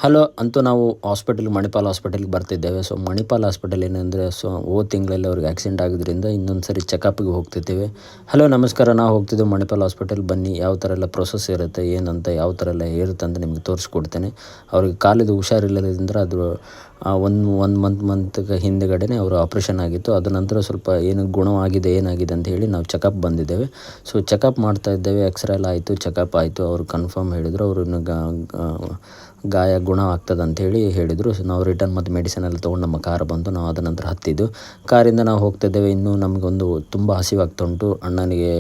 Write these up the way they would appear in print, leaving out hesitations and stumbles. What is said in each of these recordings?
Hello ಅಂತೂ ನಾವು ಮಣಿಪಾಲ್ ಹಾಸ್ಪಿಟಲ್ಗೆ ಬರ್ತಿದ್ದೇವೆ. ಸೊ ಮಣಿಪಾಲ್ ಹಾಸ್ಪಿಟಲ್ ಏನಂದರೆ ಹೋದ ತಿಂಗಳಲ್ಲಿ ಅವ್ರಿಗೆ ಆಕ್ಸಿಡೆಂಟ್ ಆಗಿದ್ದರಿಂದ ಇನ್ನೊಂದು ಸರಿ ಚೆಕಪ್ಗೆ ಹೋಗ್ತಿದ್ದೇವೆ. ಹಲೋ ನಮಸ್ಕಾರ, ನಾವು ಹೋಗ್ತಿದ್ದೇವೆ ಮಣಿಪಾಲ್ ಹಾಸ್ಪಿಟಲ್. ಬನ್ನಿ, ಯಾವ ಥರ ಎಲ್ಲ ಪ್ರೊಸೆಸ್ ಇರುತ್ತೆ, ಏನಂತ ಯಾವ ಥರ ಎಲ್ಲ ಇರುತ್ತೆ ಅಂತ ನಿಮಗೆ ತೋರಿಸ್ಕೊಡ್ತೇನೆ. ಅವ್ರಿಗೆ ಕಾಲಿದು ಹುಷಾರಿಲ್ಲದ್ರಿಂದ ಅದು ಒಂದು ಮಂತ್ ಹಿಂದುಗಡೆನೇ ಅವರು ಆಪ್ರೇಷನ್ ಆಗಿತ್ತು. ಅದ ನಂತರ ಸ್ವಲ್ಪ ಏನು ಗುಣವಾಗಿದೆ ಏನಾಗಿದೆ ಅಂತ ಹೇಳಿ ನಾವು ಚೆಕಪ್ ಬಂದಿದ್ದೇವೆ. ಸೊ ಚೆಕಪ್ ಮಾಡ್ತಾ ಇದ್ದೇವೆ. ಎಕ್ಸ್ರೇ ಎಲ್ಲ ಆಯಿತು, ಚೆಕಪ್ ಆಯಿತು. ಅವರು ಕನ್ಫರ್ಮ್ ಹೇಳಿದರು, ಅವರು ಗಾಯ ಗುಣ ಆಗ್ತದೆ ಅಂಥೇಳಿ ಹೇಳಿದರು. ಸೊ ನಾವು ರಿಟರ್ನ್ ಮತ್ತು ಮೆಡಿಸಿನ್ ಎಲ್ಲ ತೊಗೊಂಡು ನಮ್ಮ ಕಾರ್ ಬಂತು. ನಾವು ಅದ ನಂತರ ಹತ್ತಿದ್ದು ಕಾರಿಂದ ನಾವು ಹೋಗ್ತಿದ್ದೇವೆ. ಇನ್ನೂ ನಮಗೊಂದು ತುಂಬ ಹಸಿವಾಗ್ತಾ ಉಂಟು. ಅಣ್ಣನಿಗೆ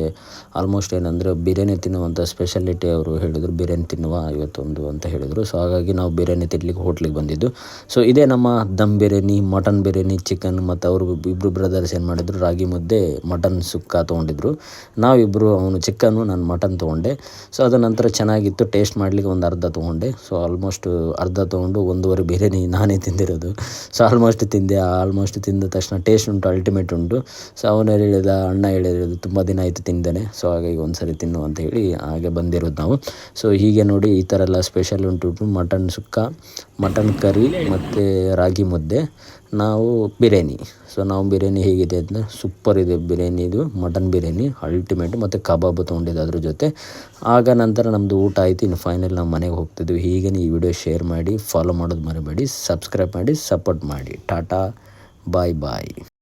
ಆಲ್ಮೋಸ್ಟ್ ಏನಂದರೆ ಬಿರಿಯಾನಿ ತಿನ್ನುವಂಥ ಸ್ಪೆಷಾಲಿಟಿ ಅವರು ಹೇಳಿದರು, ಬಿರಿಯಾನಿ ತಿನ್ನುವ ಇವತ್ತೊಂದು ಅಂತ ಹೇಳಿದರು. ಸೊ ಹಾಗಾಗಿ ನಾವು ಬಿರಿಯಾನಿ ತಿನ್ನಲಿಕ್ಕೆ ಹೋಟ್ಲಿಗೆ ಬಂದಿದ್ದು. ಸೊ ಇದೇ ನಮ್ಮ ದಮ್ ಬಿರಿಯಾನಿ, ಮಟನ್ ಬಿರಿಯಾನಿ, ಚಿಕನ್. ಮತ್ತು ಅವರು ಇಬ್ಬರು ಬ್ರದರ್ಸ್ ಏನು ಮಾಡಿದರು, ರಾಗಿ ಮುದ್ದೆ, ಮಟನ್ ಸುಕ್ಕ ತೊಗೊಂಡಿದ್ರು. ನಾವಿಬ್ಬರು, ಅವನು ಚಿಕನ್ನು, ನಾನು ಮಟನ್ ತೊಗೊಂಡೆ. ಸೊ ಅದ ನಂತರ ಚೆನ್ನಾಗಿತ್ತು. ಟೇಸ್ಟ್ ಮಾಡಲಿಕ್ಕೆ ಒಂದು ಅರ್ಧ ತೊಗೊಂಡೆ. ಸೊ ಆಲ್ಮೋಸ್ಟ್ ಅರ್ಧ ತೊಗೊಂಡು 1.5 ಬಿರಿಯಾನಿ ನಾನೇ ತಿಂದಿರೋದು. ಸೊ ಆಲ್ಮೋಸ್ಟ್ ತಿಂದ ತಕ್ಷಣ ಟೇಸ್ಟ್ ಉಂಟು, ಅಲ್ಟಿಮೇಟ್ ಉಂಟು. ಸೊ ಅವನು ಹೇಳಿದ, ಅಣ್ಣ ಹೇಳಿರೋದು ತುಂಬ ದಿನ ಆಯಿತು ತಿಂದೇನೆ, ಸೊ ಹಾಗಾಗಿ ಒಂದು ಸರಿ ತಿನ್ನು ಅಂತ ಹೇಳಿ ಹಾಗೆ ಬಂದಿರೋದು ನಾವು. ಸೊ ಹೀಗೆ ನೋಡಿ, ಈ ಥರ ಎಲ್ಲ ಸ್ಪೆಷಲ್ ಉಂಟು. ಮಟನ್ ಸುಕ್ಕ, ಮಟನ್ ಕರಿ ಮತ್ತು ರಾಗಿ ಮುದ್ದೆ, ನಾವು ಬಿರಿಯಾನಿ. ಸೊ ನಾವು ಬಿರಿಯಾನಿ ಹೇಗಿದೆ ಅಂತ ಸೂಪರ್ ಇದೆ ಬಿರಿಯಾನಿ. ಇದು ಮಟನ್ ಬಿರಿಯಾನಿ ಅಲ್ಟಿಮೇಟ್. ಮತ್ತು ಕಬಾಬ್ ತೊಗೊಂಡಿದ್ದು ಅದ್ರ ಜೊತೆ. ಆಗ ನಂತರ ನಮ್ಮದು ಊಟ ಆಯಿತು. ಇನ್ನು ಫೈನಲ್ ನಾವು ಮನೆಗೆ ಹೋಗ್ತಿದ್ವಿ. ಹೀಗೆ ಈ ವಿಡಿಯೋ ಶೇರ್ ಮಾಡಿ, ಫಾಲೋ ಮಾಡೋದು ಮರಿಬೇಡಿ, ಸಬ್ಸ್ಕ್ರೈಬ್ ಮಾಡಿ, ಸಪೋರ್ಟ್ ಮಾಡಿ. ಟಾಟಾ, ಬಾಯ್ ಬಾಯ್.